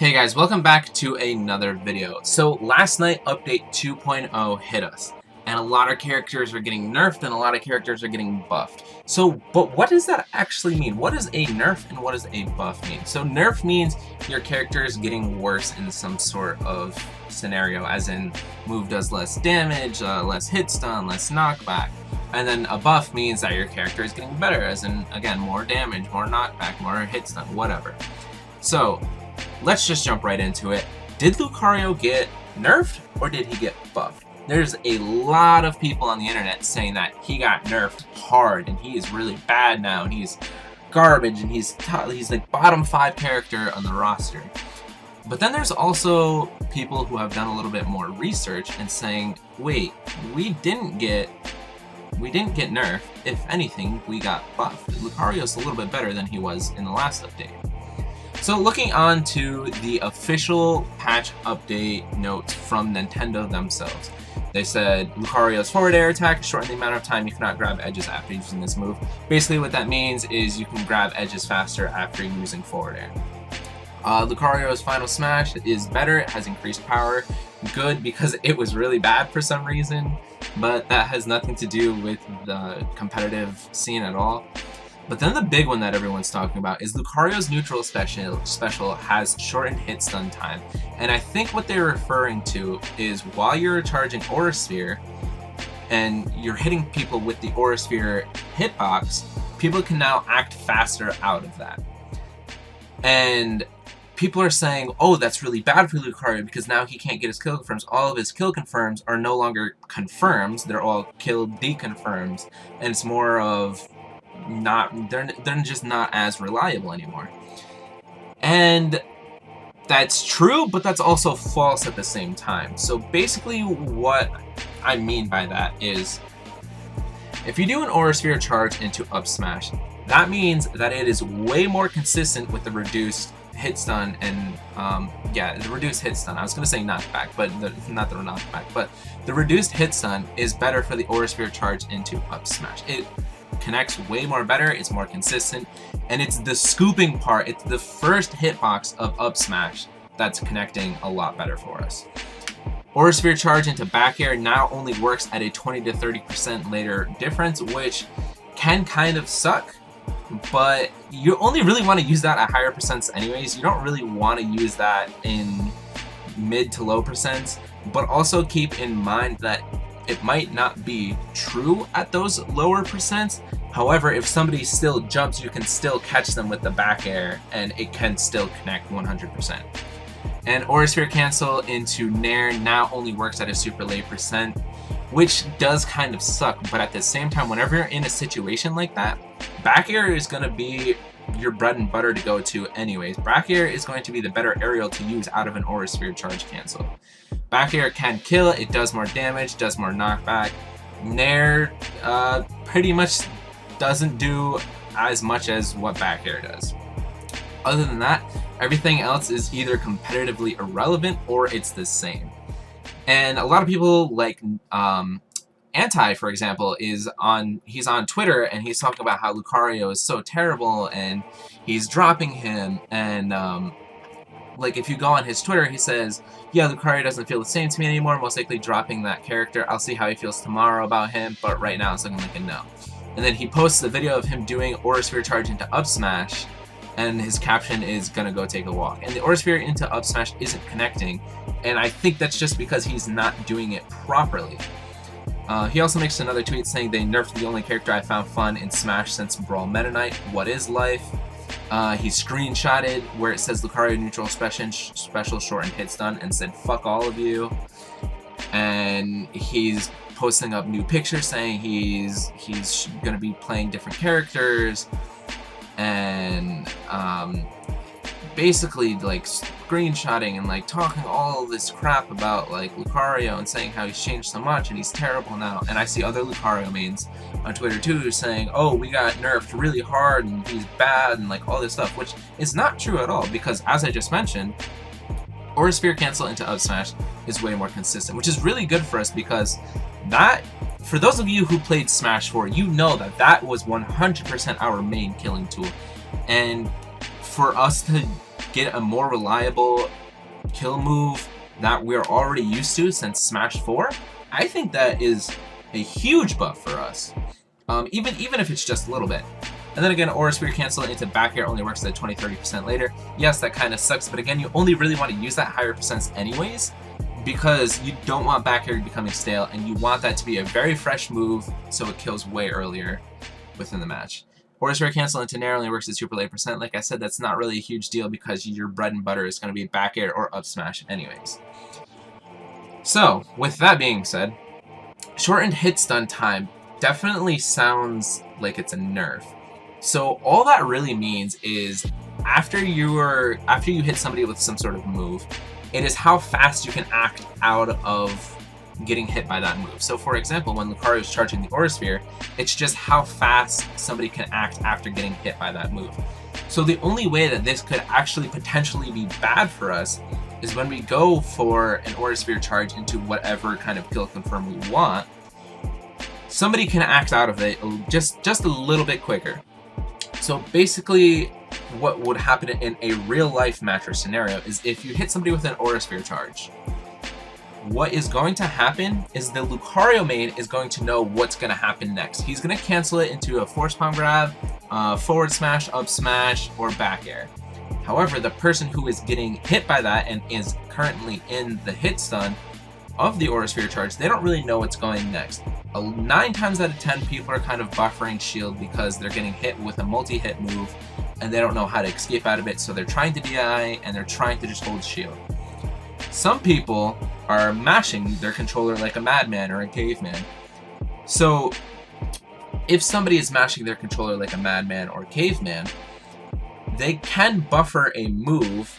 Hey guys, welcome back to another video. So last night update 2.0 hit us, and a lot of characters are getting nerfed and a lot of characters are getting buffed. But what does that actually mean? What does a nerf and what does a buff mean? So nerf means your character is getting worse in some sort of scenario, as in move does less damage, less hit stun, less knockback. And then a buff means that your character is getting better, as in, again, more damage, more knockback, more hit stun, whatever. So let's just jump right into it. Did Lucario get nerfed or did he get buffed? There's a lot of people on the internet saying that he got nerfed hard and he is really bad now and he's garbage and he's like bottom 5 character on the roster. But then there's also people who have done a little bit more research and saying, wait, we didn't get nerfed. If anything, we got buffed. Lucario's a little bit better than he was in the last update. So looking on to the official patch update notes from Nintendo themselves. They said Lucario's forward air attack shorten the amount of time you cannot grab edges after using this move. Basically what that means is you can grab edges faster after using forward air. Lucario's final smash is better, it has increased power. Good, because it was really bad for some reason, but that has nothing to do with the competitive scene at all. But then the big one that everyone's talking about is Lucario's neutral special has shortened hit stun time. And I think what they're referring to is while you're charging Aura Sphere and you're hitting people with the Aura Sphere hitbox, people can now act faster out of that. And people are saying, oh, that's really bad for Lucario because now he can't get his kill confirms. All of his kill confirms are no longer confirms, they're all kill deconfirms. And it's more of they're just not as reliable anymore. And that's true, but that's also false at the same time. So basically what I mean by that is if you do an Aura Sphere charge into up smash, that means that it is way more consistent with the reduced hit stun and the reduced hit stun. I was gonna say knockback, but not the knockback, but the reduced hit stun is better for the Aura Sphere charge into up smash. It connects way more better, it's more consistent, and it's the scooping part, it's the first hitbox of up smash that's connecting a lot better for us. Aura Sphere charge into back air now only works at a 20 to 30% later difference, which can kind of suck, but you only really want to use that at higher percents anyways. You don't really want to use that in mid to low percents, but also keep in mind that it might not be true at those lower percents. However, if somebody still jumps, you can still catch them with the back air and it can still connect 100%. And Aura Sphere cancel into Nair now only works at a super late percent, which does kind of suck, but at the same time, whenever you're in a situation like that, back air is going to be your bread and butter to go to anyways. Back air is going to be the better aerial to use out of an Aura Sphere charge cancel. Back air can kill, it does more damage, does more knockback. Nair pretty much doesn't do as much as what back air does. Other than that, everything else is either competitively irrelevant or it's the same. And a lot of people like Anti, for example, he's on Twitter and he's talking about how Lucario is so terrible and he's dropping him, and like if you go on his Twitter, he says, yeah, Lucario doesn't feel the same to me anymore, most likely dropping that character. I'll see how he feels tomorrow about him, but right now it's looking like a no. And then he posts a video of him doing Aura Sphere charge into up smash, and his caption is gonna go take a walk. And the Aura Sphere into up smash isn't connecting, and I think that's just because he's not doing it properly. He also makes another tweet saying they nerfed the only character I found fun in Smash since Brawl Meta Knight. What is life? He screenshotted where it says Lucario neutral special shortened hit stun and said fuck all of you. And he's posting up new pictures saying he's gonna be playing different characters and basically like screenshotting and like talking all this crap about like Lucario and saying how he's changed so much and he's terrible now. And I see other Lucario mains on Twitter too saying, oh, we got nerfed really hard and he's bad and like all this stuff, which is not true at all, because as I just mentioned, Aura Sphere cancel into up smash is way more consistent, which is really good for us, because that, for those of you who played Smash 4, you know that that was 100% our main killing tool. And for us to get a more reliable kill move that we're already used to since Smash 4, I think that is a huge buff for us. Even if it's just a little bit. And then again, Aura Sphere cancel into back air only works at 20-30% later. Yes, that kind of sucks, but again, you only really want to use that higher percents anyways, because you don't want back air becoming stale, and you want that to be a very fresh move so it kills way earlier within the match. Aura Sphere cancel into nair only works at super late percent. Like I said, that's not really a huge deal because your bread and butter is going to be back air or up smash anyways. So, with that being said, shortened hit stun time definitely sounds like it's a nerf. So all that really means is after you hit somebody with some sort of move, it is how fast you can act out of getting hit by that move. So for example, when Lucario is charging the Aura Sphere, it's just how fast somebody can act after getting hit by that move. So the only way that this could actually potentially be bad for us is when we go for an Aura Sphere charge into whatever kind of kill confirm we want, somebody can act out of it just a little bit quicker. So basically, what would happen in a real-life match or scenario is if you hit somebody with an Aura Sphere charge, what is going to happen is the Lucario main is going to know what's going to happen next. He's going to cancel it into a force palm grab, forward smash, up smash, or back air. However, the person who is getting hit by that and is currently in the hit stun of the Aura Sphere charge, they don't really know what's going next. 9 times out of 10, people are kind of buffering shield because they're getting hit with a multi-hit move and they don't know how to escape out of it, so they're trying to DI and they're trying to just hold shield. Some people are mashing their controller like a madman or a caveman. So if somebody is mashing their controller like a madman or caveman, they can buffer a move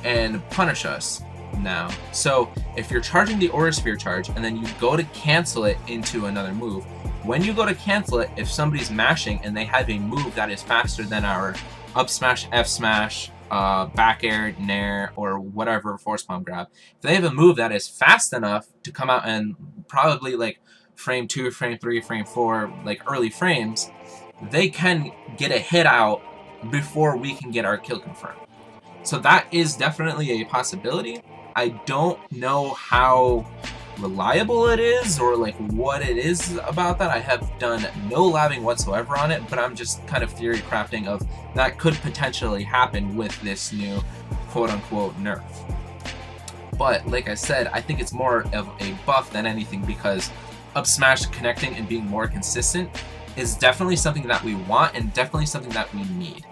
and punish us now. So if you're charging the Aura Sphere charge and then you go to cancel it into another move, when you go to cancel it, if somebody's mashing and they have a move that is faster than our up smash, F smash, back air, nair, or whatever force palm grab, if they have a move that is fast enough to come out and probably like frame 2, frame 3, frame 4, like early frames, they can get a hit out before we can get our kill confirmed. So that is definitely a possibility. I don't know how reliable it is or like what it is about that. I have done no labbing whatsoever on it, but I'm just kind of theory crafting of that could potentially happen with this new quote-unquote nerf. But like I said, I think it's more of a buff than anything because up smash connecting and being more consistent is definitely something that we want and definitely something that we need.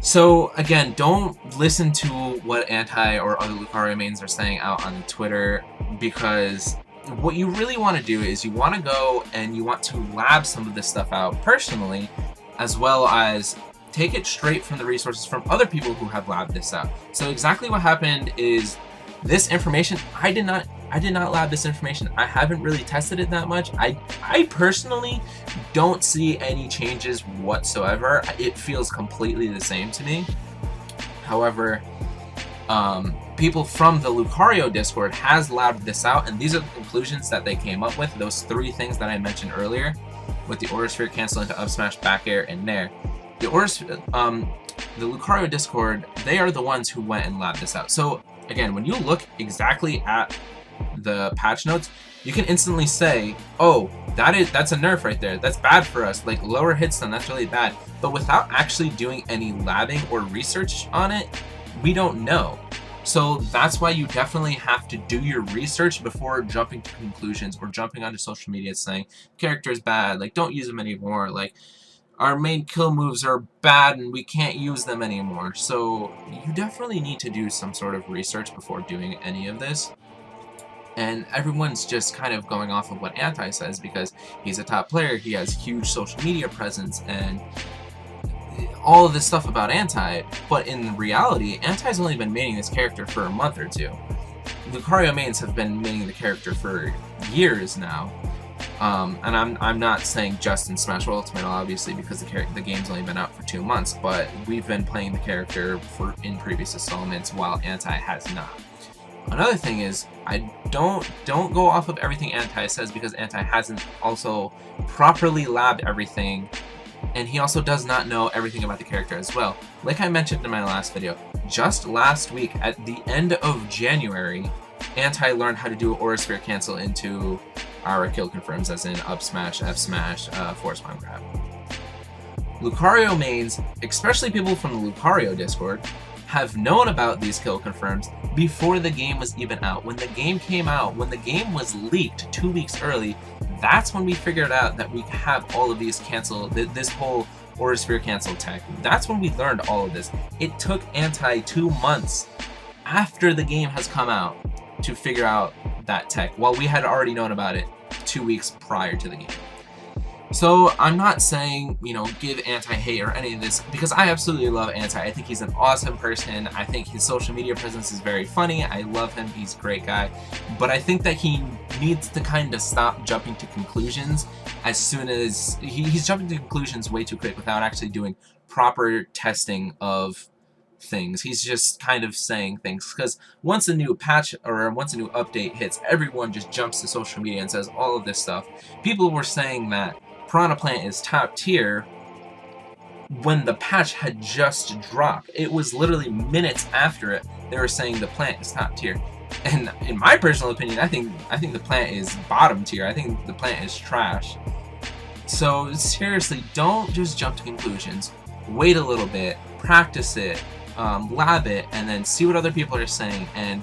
So again, don't listen to what Anti or other Lucario mains are saying out on Twitter, because what you really want to do is you want to go and you want to lab some of this stuff out personally, as well as take it straight from the resources from other people who have labbed this out. So exactly what happened is this information, I did not lab this information. I haven't really tested it that much. I personally don't see any changes whatsoever. It feels completely the same to me. However, people from the Lucario Discord has labbed this out, and these are the conclusions that they came up with. Those 3 things that I mentioned earlier, with the Aura Sphere cancel into up smash, back air, and nair. The Lucario Discord, they are the ones who went and labbed this out. So again, when you look exactly at the patch notes, you can instantly say, oh, that's a nerf right there, that's bad for us, like lower hit stun, that's really bad. But without actually doing any labbing or research on it, we don't know. So that's why you definitely have to do your research before jumping to conclusions or jumping onto social media saying character is bad, like don't use them anymore, like our main kill moves are bad and we can't use them anymore. So you definitely need to do some sort of research before doing any of this. And everyone's just kind of going off of what Anti says because he's a top player, he has huge social media presence, and all of this stuff about Anti. But in reality, Anti's only been maining this character for a month or 2. Lucario mains have been maining the character for years now. And I'm not saying just in Smash Bros. Ultimate, obviously, because the game's only been out for 2 months, but we've been playing the character in previous installments while Anti has not. Another thing is, I don't go off of everything Anti says because Anti hasn't also properly labbed everything, and he also does not know everything about the character as well. Like I mentioned in my last video, just last week, at the end of January, Anti learned how to do Aura Sphere cancel into our kill confirms, as in up smash, F smash, force bomb grab. Lucario mains, especially people from the Lucario Discord, have known about these kill confirms before the game was even out. When the game came out, when the game was leaked 2 weeks early, that's when we figured out that we have all of these cancel, this whole Aura Sphere cancel tech. That's when we learned all of this. It took Anti 2 months after the game has come out to figure out that tech, while we had already known about it 2 weeks prior to the game. So I'm not saying, you know, give Anti-hate or any of this, because I absolutely love Anti. I think he's an awesome person. I think his social media presence is very funny. I love him. He's a great guy. But I think that he needs to kind of stop jumping to conclusions as soon as he's jumping to conclusions way too quick without actually doing proper testing of things. He's just kind of saying things, because once a new patch or once a new update hits, everyone just jumps to social media and says all of this stuff. People were saying that Piranha Plant is top tier when the patch had just dropped. It was literally minutes after it they were saying the plant is top tier. And in my personal opinion, I think the plant is bottom tier. I think the plant is trash. So seriously, don't just jump to conclusions. Wait a little bit, practice it, lab it, and then see what other people are saying. And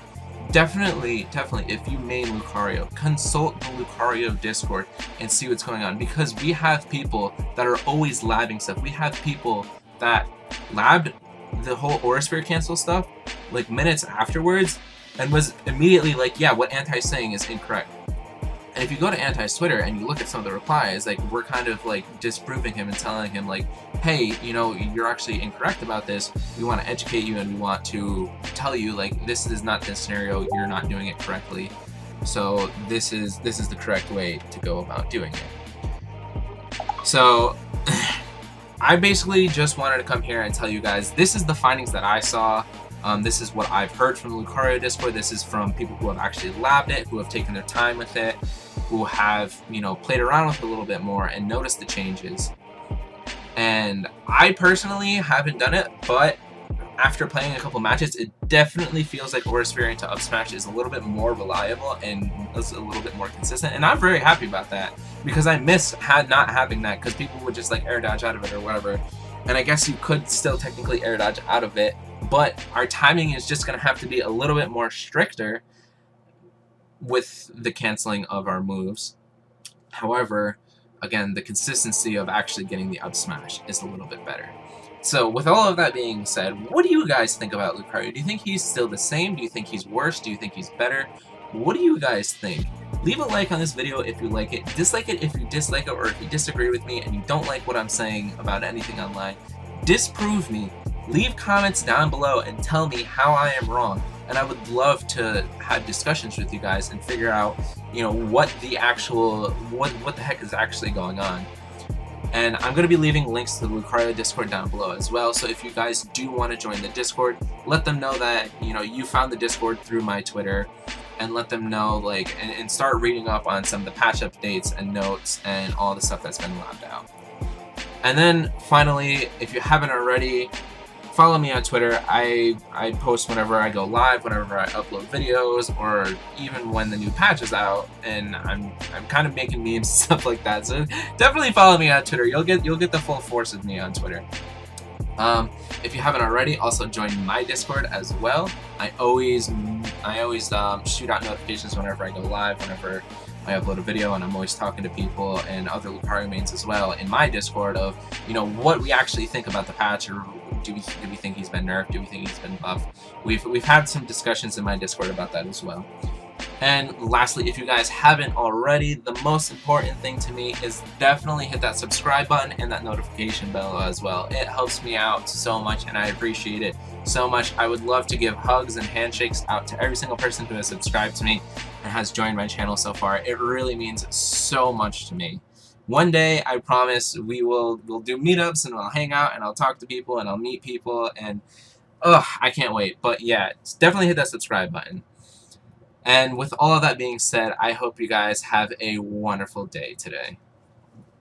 definitely, if you main Lucario, consult the Lucario Discord and see what's going on, because we have people that are always labbing stuff. We have people that labbed the whole Aura Sphere cancel stuff like minutes afterwards and was immediately like, yeah, what Anti's saying is incorrect. And if you go to Anti's Twitter and you look at some of the replies, like, we're kind of like disproving him and telling him like, hey, you know, you're actually incorrect about this. We want to educate you and we want to tell you like this is not the scenario. You're not doing it correctly. So this is the correct way to go about doing it. So I basically just wanted to come here and tell you guys this is the findings that I saw. This is what I've heard from the Lucario Discord. This is from people who have actually labbed it, who have taken their time with it, who have, you know, played around with it a little bit more and noticed the changes. And I personally haven't done it, but after playing a couple matches, it definitely feels like Aura Sphere into up smash is a little bit more reliable and is a little bit more consistent. And I'm very happy about that, because I miss not having that, because people would just like air dodge out of it or whatever. And I guess you could still technically air dodge out of it, but our timing is just going to have to be a little bit more stricter with the canceling of our moves. However, again, the consistency of actually getting the up smash is a little bit better. So with all of that being said, what do you guys think about Lucario? Do you think he's still the same? Do you think he's worse? Do you think he's better? What do you guys think? Leave a like on this video if you like it. Dislike it if you dislike it, or if you disagree with me and you don't like what I'm saying about anything online. Disprove me. Leave comments down below and tell me how I am wrong. And I would love to have discussions with you guys and figure out, you know, what the heck is actually going on. And I'm going to be leaving links to the Lucario Discord down below as well. So if you guys do want to join the Discord, let them know that, you know, you found the Discord through my Twitter, and let them know, like, and start reading up on some of the patch updates and notes and all the stuff that's been labbed out. And then finally, if you haven't already, follow me on Twitter. I post whenever I go live, whenever I upload videos, or even when the new patch is out, and I'm kind of making memes and stuff like that. So definitely follow me on Twitter. You'll get the full force of me on Twitter. If you haven't already, also join my Discord as well. I always shoot out notifications whenever I go live, whenever I upload a video, and I'm always talking to people and other Lucario mains as well in my Discord of, you know, what we actually think about the patch, or do we think he's been nerfed? Do we think he's been buffed? We've had some discussions in my Discord about that as well. And lastly, if you guys haven't already, the most important thing to me is definitely hit that subscribe button and that notification bell as well. It helps me out so much, and I appreciate it so much. I would love to give hugs and handshakes out to every single person who has subscribed to me and has joined my channel so far. It really means so much to me. One day, I promise, we'll do meetups and we'll hang out and I'll talk to people and I'll meet people, and I can't wait. But yeah, definitely hit that subscribe button. And with all of that being said, I hope you guys have a wonderful day today.